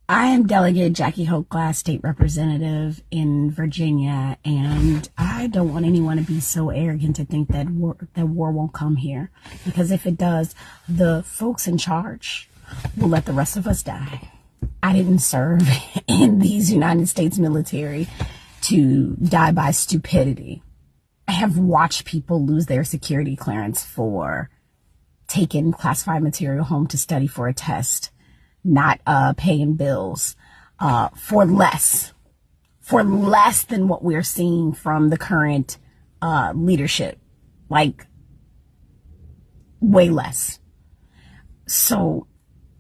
I am Delegate Jackie Hochglass, State Representative in Virginia, and I don't want anyone to be so arrogant to think that war won't come here, because if it does, the folks in charge will let the rest of us die. I didn't serve in these United States military to die by stupidity. I have watched people lose their security clearance for taking classified material home to study for a test, not paying bills for less than what we're seeing from the current leadership, like way less. So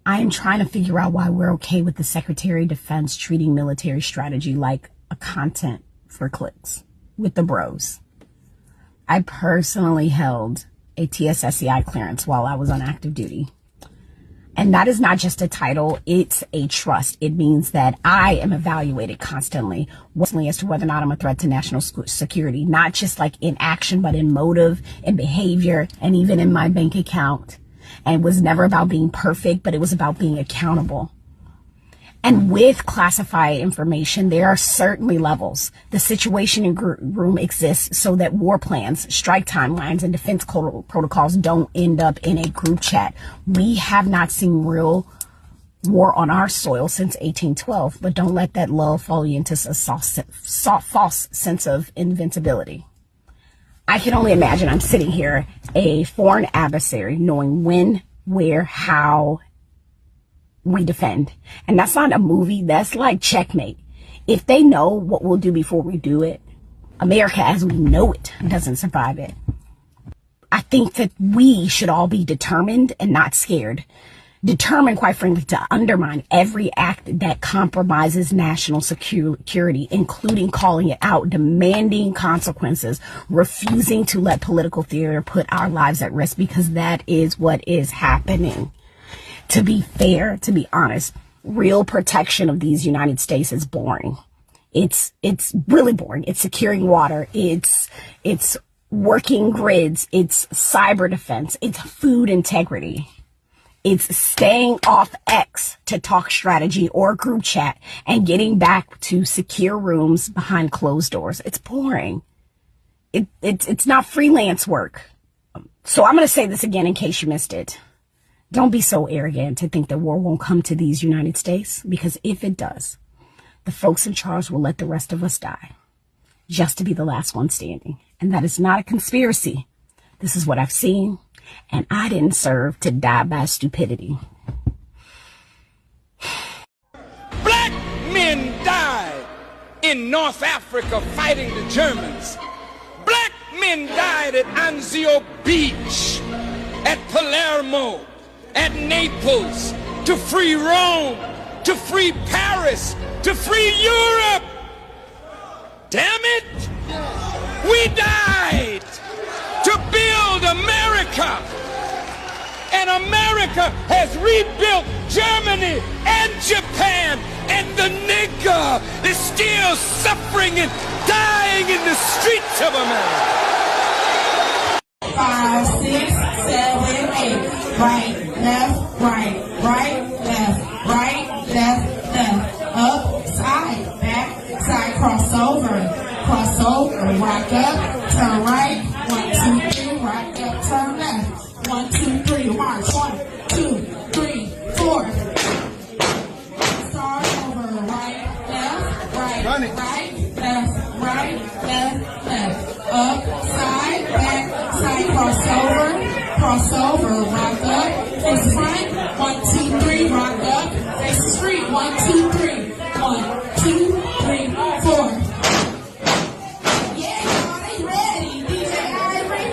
I am trying to figure out why we're okay with the Secretary of Defense treating military strategy like a content for clicks with the bros. I personally held a TSSCI clearance while I was on active duty. And that is not just a title, it's a trust. It means that I am evaluated constantly as to whether or not I'm a threat to national security, not just like in action, but in motive and behavior, and even in my bank account. And it was never about being perfect, but it was about being accountable. And with classified information, there are certainly levels. The Situation Room exists so that war plans, strike timelines, and defense protocols don't end up in a group chat. We have not seen real war on our soil since 1812, but don't let that lull fall you into a false sense of invincibility. I can only imagine I'm sitting here, a foreign adversary, knowing when, where, how we defend. And that's not a movie. That's like checkmate. If they know what we'll do before we do it, America as we know it doesn't survive it. I think that we should all be determined and not scared. Determined, quite frankly, to undermine every act that compromises national security, including calling it out, demanding consequences, refusing to let political theater put our lives at risk, because that is what is happening. To be fair, to be honest, real protection of these United States is boring. It's really boring. It's securing water. It's working grids. It's cyber defense. It's food integrity. It's staying off X to talk strategy or group chat and getting back to secure rooms behind closed doors. It's boring. It's not freelance work. So I'm going to say this again in case you missed it. Don't be so arrogant to think that war won't come to these United States, because if it does, the folks in charge will let the rest of us die just to be the last one standing. And that is not a conspiracy. This is what I've seen, and I didn't serve to die by stupidity. Black men died in North Africa fighting the Germans. Black men died at Anzio Beach, at Palermo, at Naples, to free Rome, to free Paris, to free Europe. Damn it! We died to build America. And America has rebuilt Germany and Japan. And the nigger is still suffering and dying in the streets of America. 5, 6, 7, 8. Right, left, right, left, up, side, back, side, crossover, rock up, turn right, 1, 2, 3, rock up, turn left, 1, 2, 3, march, 1, 2, 3, 4. Start over, right, left, left, up, side, back, side, crossover, rock up, face front, 1, 2, 3, rock up, face the street, 1, 2, 3, 1, 2, 3, 4. Yeah, y'all, they ready, DJ Ivory.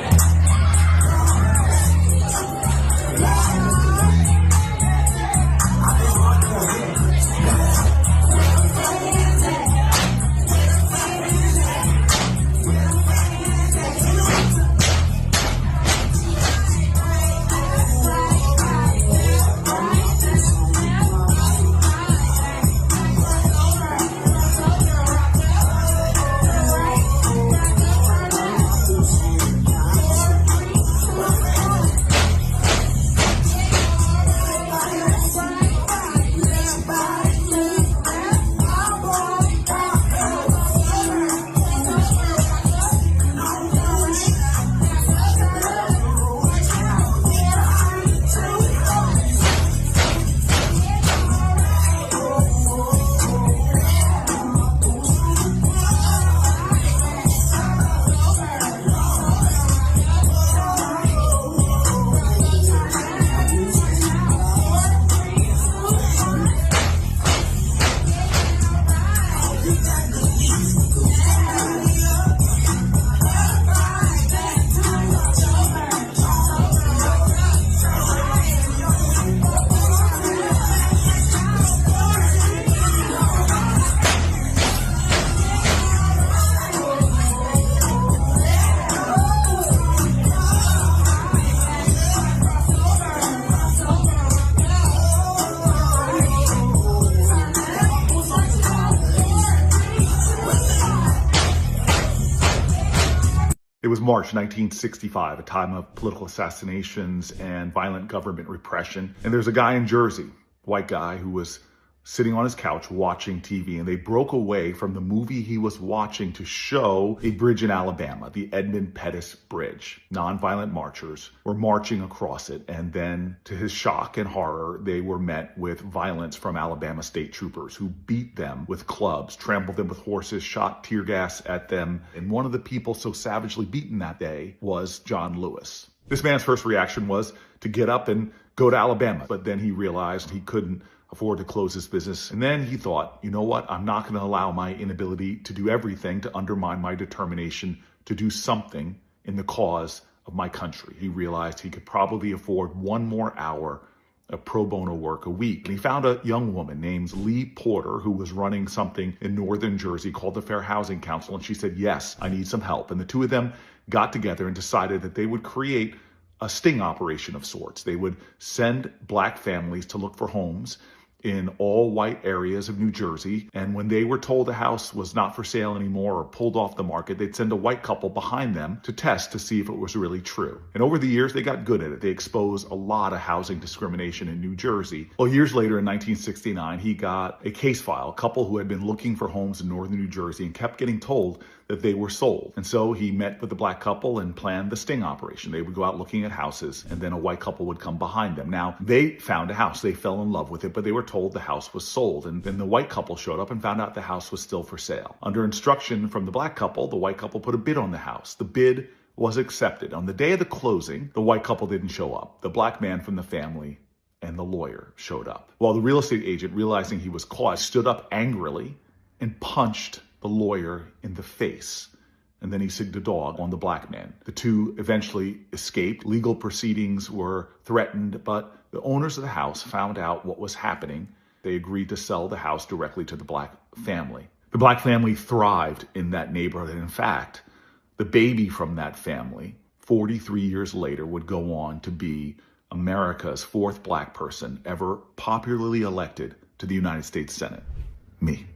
It was March 1965, a time of political assassinations and violent government repression. And there's a guy in Jersey, white guy, who was sitting on his couch watching TV, and they broke away from the movie he was watching to show a bridge in Alabama, the Edmund Pettus Bridge. Nonviolent marchers were marching across it, and then, to his shock and horror, they were met with violence from Alabama state troopers who beat them with clubs, trampled them with horses, shot tear gas at them. And one of the people so savagely beaten that day was John Lewis. This man's first reaction was to get up and go to Alabama, but then he realized he couldn't afford to close his business. And then he thought, you know what? I'm not going to allow my inability to do everything to undermine my determination to do something in the cause of my country. He realized he could probably afford one more hour of pro bono work a week. And he found a young woman named Lee Porter who was running something in northern Jersey called the Fair Housing Council. And she said, yes, I need some help. And the two of them got together and decided that they would create a sting operation of sorts. They would send black families to look for homes in all white areas of New Jersey. And when they were told a house was not for sale anymore or pulled off the market, they'd send a white couple behind them to test to see if it was really true. And over the years, they got good at it. They exposed a lot of housing discrimination in New Jersey. Well, years later in 1969, he got a case file, a couple who had been looking for homes in northern New Jersey and kept getting told that they were sold. And so he met with the black couple and planned the sting operation. They would go out looking at houses, and then a white couple would come behind them. Now, they found a house. They fell in love with it, but they were told the house was sold. And then the white couple showed up and found out the house was still for sale. Under instruction from the black couple, the white couple put a bid on the house. The bid was accepted. On the day of the closing, the white couple didn't show up. The black man from the family and the lawyer showed up. Well, the real estate agent, realizing he was caught, stood up angrily and punched the lawyer in the face. And then he sigged a dog on the black man. The two eventually escaped. Legal proceedings were threatened, but the owners of the house found out what was happening. They agreed to sell the house directly to the black family. The black family thrived in that neighborhood. And in fact, the baby from that family, 43 years later, would go on to be America's fourth black person ever popularly elected to the United States Senate. Me.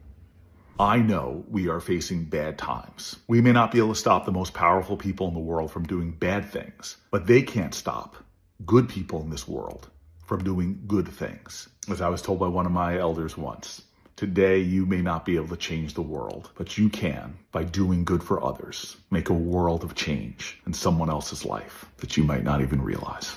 I know we are facing bad times. We may not be able to stop the most powerful people in the world from doing bad things, but they can't stop good people in this world from doing good things. As I was told by one of my elders once, today you may not be able to change the world, but you can, by doing good for others, make a world of change in someone else's life that you might not even realize.